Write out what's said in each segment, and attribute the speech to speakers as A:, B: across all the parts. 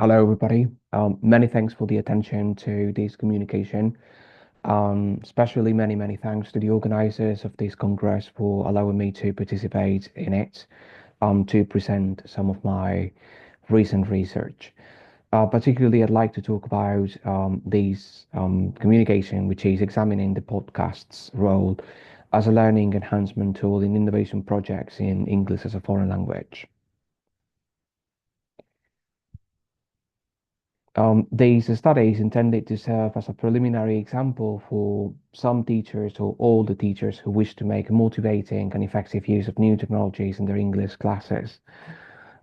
A: Hello, everybody. Many thanks for the attention to this communication. Especially many thanks to the organizers of this Congress for allowing me to participate in it, to present some of my recent research. Particularly, I'd like to talk about this communication, which is examining the podcast's role as a learning enhancement tool in innovation projects in English as a foreign language. These studies intended to serve as a preliminary example for some teachers or all the teachers who wish to make a motivating and effective use of new technologies in their English classes.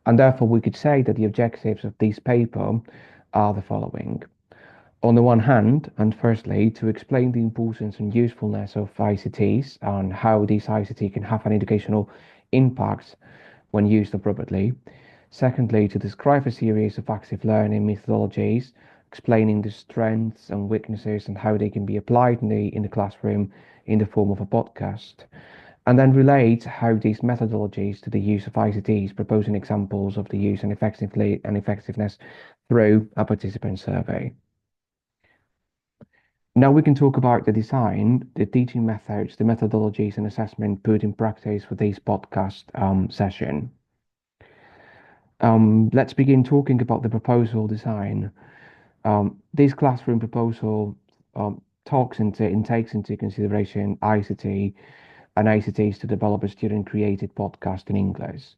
A: And therefore, we could say that the objectives of this paper are the following. On the one hand, and firstly, to explain the importance and usefulness of ICTs and how these ICT can have an educational impact when used appropriately. Secondly, to describe a series of active learning methodologies, explaining the strengths and weaknesses and how they can be applied in the classroom in the form of a podcast. And then relate how these methodologies to the use of ICTs, proposing examples of the use and effectiveness through a participant survey. Now we can talk about the design, the teaching methods, the methodologies and assessment put in practice for this podcast session. Let's begin talking about the proposal design. This classroom proposal takes into consideration ICT and ICTs to develop a student-created podcast in English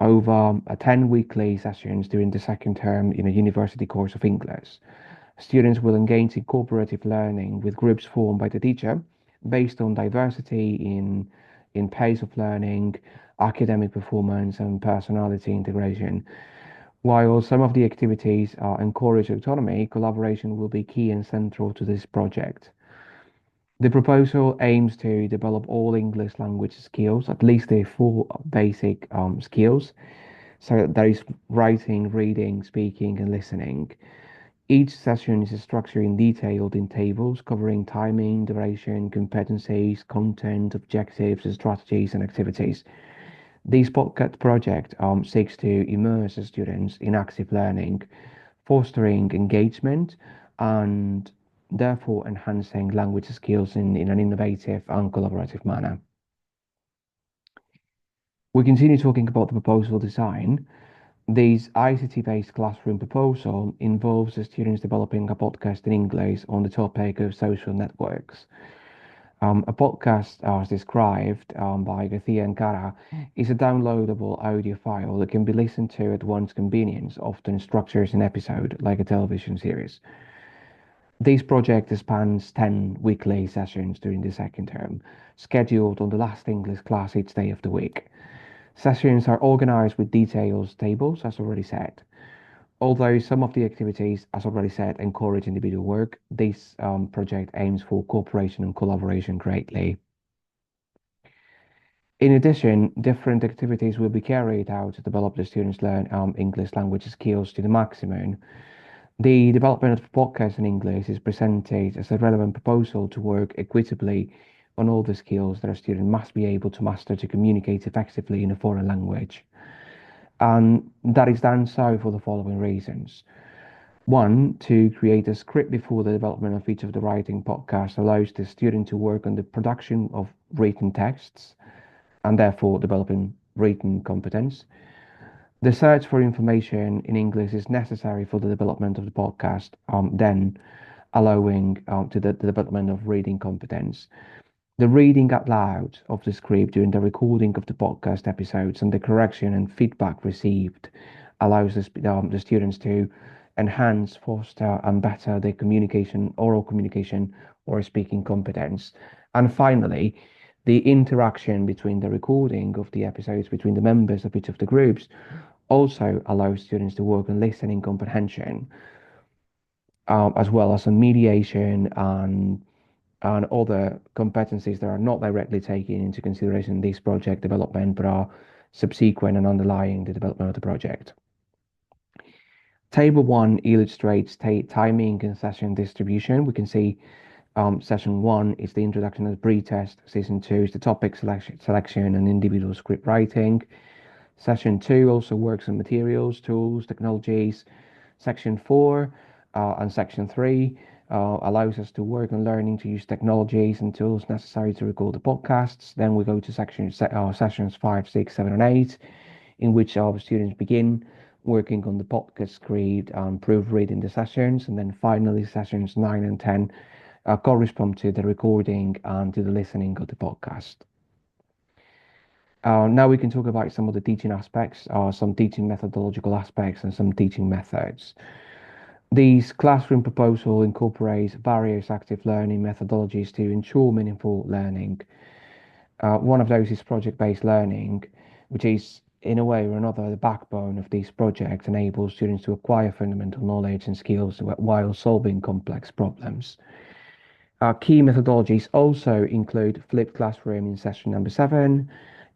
A: over 10 weekly sessions during the second term in a university course of English. Students will engage in cooperative learning with groups formed by the teacher based on diversity in pace of learning, academic performance, and personality integration. While some of the activities encourage autonomy, collaboration will be key and central to this project. The proposal aims to develop all English language skills, at least the four basic skills. So there is writing, reading, speaking, and listening. Each session is structured in detailed in tables covering timing, duration, competencies, content, objectives, strategies, and activities. This podcast project seeks to immerse students in active learning, fostering engagement, and therefore enhancing language skills in an innovative and collaborative manner. We continue talking about the proposal design. This ICT-based classroom proposal involves the students developing a podcast in English on the topic of social networks. A podcast, as described by Garcia and Cara, is a downloadable audio file that can be listened to at one's convenience, often structured as an episode, like a television series. This project spans 10 weekly sessions during the second term, scheduled on the last English class each day of the week. Sessions are organized with details tables, as already said. Although some of the activities, as already said, encourage individual work, this project aims for cooperation and collaboration greatly. In addition, different activities will be carried out to develop the students' learn English language skills to the maximum. The development of podcasts in English is presented as a relevant proposal to work equitably on all the skills that a student must be able to master to communicate effectively in a foreign language. And that is done so for the following reasons. One, to create a script before the development of each of the writing podcasts allows the student to work on the production of written texts and therefore developing written competence. The search for information in English is necessary for the development of the podcast, then allowing to the development of reading competence. The reading out loud of the script during the recording of the podcast episodes and the correction and feedback received allows the students to enhance, foster, and better their communication, oral communication, or speaking competence. And finally, the interaction between the recording of the episodes between the members of each of the groups also allows students to work on listening comprehension, as well as on mediation and other competencies that are not directly taken into consideration in this project development, but are subsequent and underlying the development of the project. Table 1 illustrates timing and session distribution. We can see session 1 is the introduction of the pre-test. Session 2 is the topic selection and individual script writing. Session 2 also works on materials, tools, technologies. Section 4 and Section 3 allows us to work on learning to use technologies and tools necessary to record the podcasts. Then we go to sessions 5, 6, 7, and 8, in which our students begin working on the podcast script and proofreading the sessions. And then finally, sessions 9 and 10 correspond to the recording and to the listening of the podcast. Now we can talk about some of the teaching aspects, some teaching methodological aspects, and some teaching methods. This classroom proposal incorporates various active learning methodologies to ensure meaningful learning. One of those is project-based learning, which is, in a way or another, the backbone of this project, enables students to acquire fundamental knowledge and skills while solving complex problems. Key methodologies also include flipped classroom in session number 7,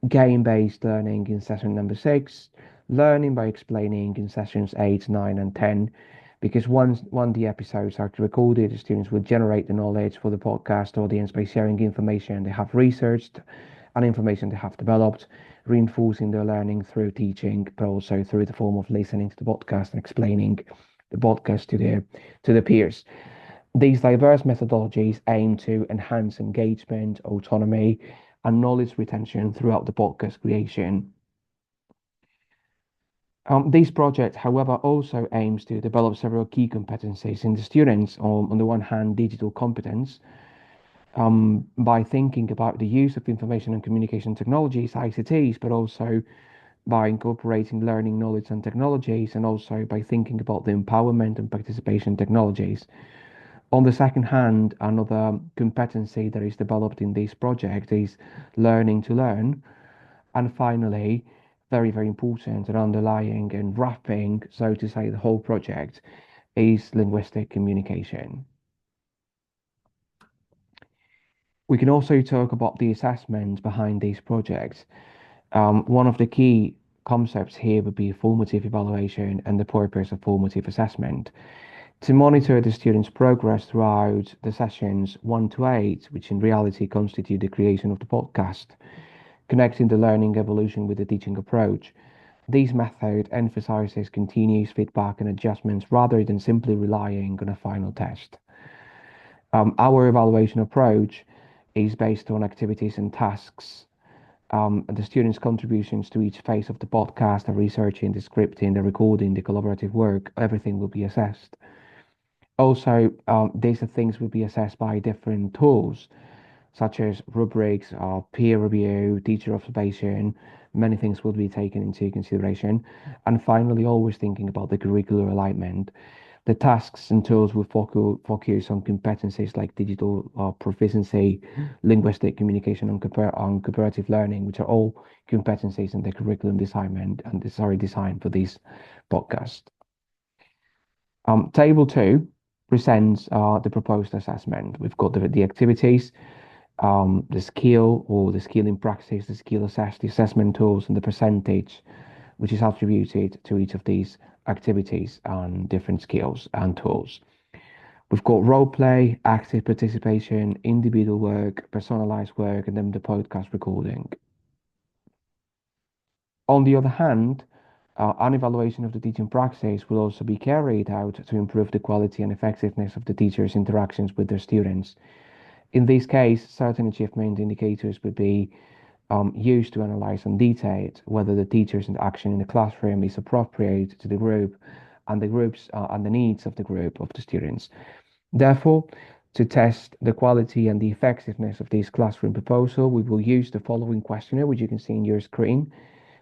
A: game-based learning in session number 6, learning by explaining in sessions 8, 9, and 10. Because once the episodes are recorded, the students will generate the knowledge for the podcast audience by sharing information they have researched and information they have developed, reinforcing their learning through teaching, but also through the form of listening to the podcast and explaining the podcast to their peers. These diverse methodologies aim to enhance engagement, autonomy, and knowledge retention throughout the podcast creation. This project, however, also aims to develop several key competencies in the students. On the one hand, digital competence, by thinking about the use of information and communication technologies, ICTs, but also by incorporating learning, knowledge, and technologies, and also by thinking about the empowerment and participation technologies. On the second hand, another competency that is developed in this project is learning to learn. And finally, very, very important and underlying and wrapping, so to say, the whole project is linguistic communication. We can also talk about the assessment behind these projects. One of the key concepts here would be formative evaluation and the purpose of formative assessment. To monitor the students' progress throughout the sessions 1 to 8, which in reality constitute the creation of the podcast, connecting the learning evolution with the teaching approach. This method emphasizes continuous feedback and adjustments rather than simply relying on a final test. Our evaluation approach is based on activities and tasks. The students' contributions to each phase of the podcast, the researching, the scripting, the recording, the collaborative work, everything will be assessed. Also, these things will be assessed by different tools, such as rubrics, peer review, teacher observation. Many things will be taken into consideration. And finally, always thinking about the curricular alignment. The tasks and tools will focus on competencies like digital proficiency, linguistic communication, and cooperative learning, which are all competencies in the curriculum design designed for this podcast. Table 2 presents the proposed assessment. We've got the activities, the skill or the skill in practice, the skill assessed, the assessment tools, and the percentage which is attributed to each of these activities and different skills and tools. We've got role play, active participation, individual work, personalized work, and then the podcast recording. On the other hand, an evaluation of the teaching practice will also be carried out to improve the quality and effectiveness of the teachers' interactions with their students. In this case, certain achievement indicators would be used to analyze and dictate whether the teacher's action in the classroom is appropriate to the group and the groups and the needs of the group of the students. Therefore, to test the quality and the effectiveness of this classroom proposal, we will use the following questionnaire, which you can see in your screen,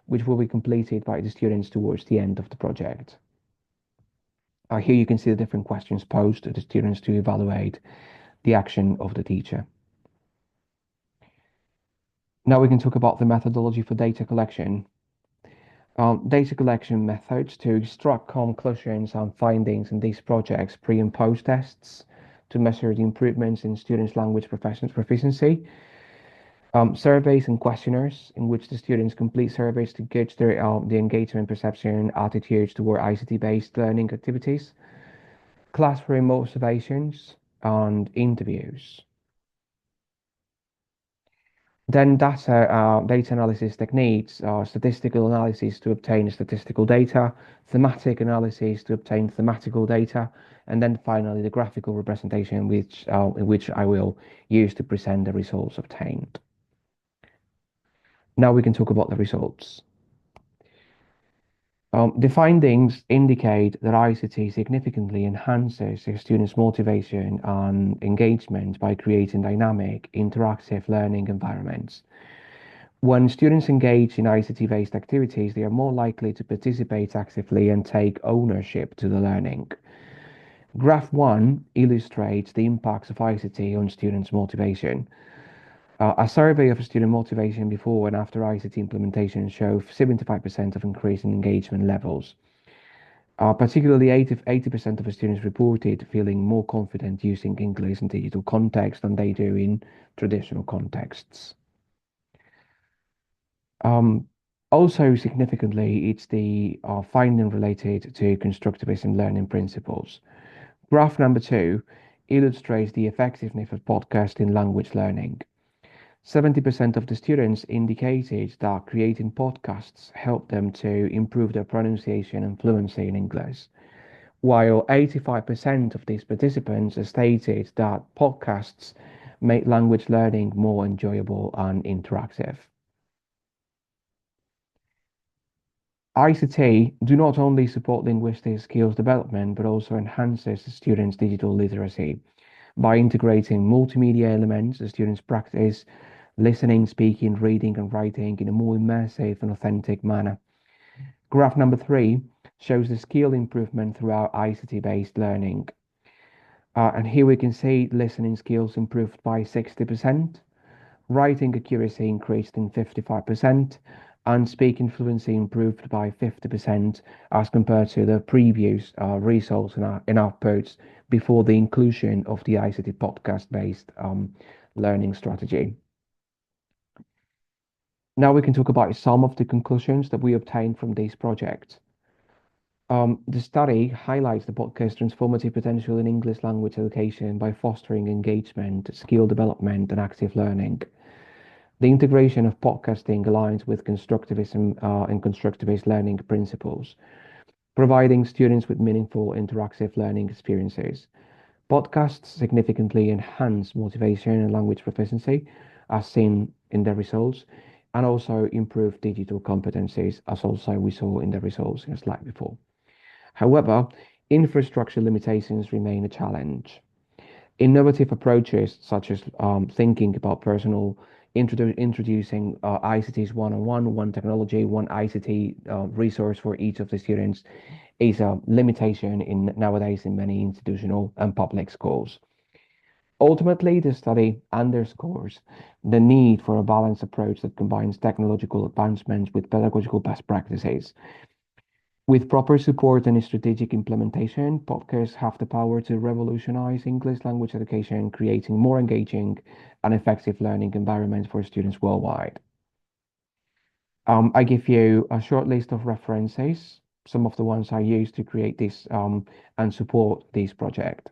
A: which will be completed by the students towards the end of the project. Here you can see the different questions posed to the students to evaluate the action of the teacher. Now we can talk about the methodology for data collection. Data collection methods to extract conclusions and findings in these projects pre and post tests to measure the improvements in students' language proficiency. Surveys and questionnaires in which the students complete surveys to gauge the engagement, perception, attitudes toward ICT-based learning activities. Classroom observations and interviews. Then data analysis techniques are statistical analysis to obtain statistical data, thematic analysis to obtain thematical data, and then finally the graphical representation, which I will use to present the results obtained. Now we can talk about the results. The findings indicate that ICT significantly enhances a students' motivation and engagement by creating dynamic, interactive learning environments. When students engage in ICT-based activities, they are more likely to participate actively and take ownership to the learning. Graph 1 illustrates the impacts of ICT on students' motivation. A survey of student motivation before and after ICT implementation shows 75% of increase in engagement levels. Particularly 80% of students reported feeling more confident using English in digital context than they do in traditional contexts. Um, Also, significantly, it's the finding related to constructivism learning principles. Graph number 2 illustrates the effectiveness of podcast in language learning. 70% of the students indicated that creating podcasts helped them to improve their pronunciation and fluency in English, while 85% of these participants stated that podcasts made language learning more enjoyable and interactive. ICT do not only support linguistic skills development, but also enhances students' digital literacy. By integrating multimedia elements, the students practice listening, speaking, reading, and writing in a more immersive and authentic manner. Graph number 3 shows the skill improvement throughout ICT-based learning. And here we can see listening skills improved by 60%, writing accuracy increased in 55%, and speaking fluency improved by 50% as compared to the previous results in outputs before the inclusion of the ICT podcast-based learning strategy. Now we can talk about some of the conclusions that we obtained from this project. The study highlights the podcast's transformative potential in English language education by fostering engagement, skill development, and active learning. The integration of podcasting aligns with constructivism and constructivist learning principles, providing students with meaningful interactive learning experiences. Podcasts significantly enhance motivation and language proficiency, as seen in the results, and also improve digital competencies, as also we saw in the results in a slide before. However, infrastructure limitations remain a challenge. Innovative approaches, such as thinking about introducing ICTs one-on-one, one technology, one ICT resource for each of the students, is a limitation in nowadays in many institutional and public schools. Ultimately, the study underscores the need for a balanced approach that combines technological advancements with pedagogical best practices. With proper support and strategic implementation, podcasts have the power to revolutionize English language education, creating more engaging and effective learning environments for students worldwide. I give you a short list of references, some of the ones I used to create this and support this project.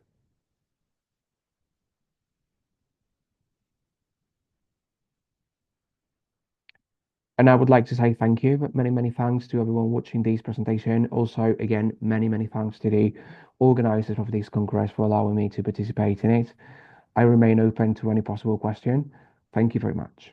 A: And I would like to say thank you, but many thanks to everyone watching this presentation. Also, again, many thanks to the organizers of this Congress for allowing me to participate in it. I remain open to any possible question. Thank you very much.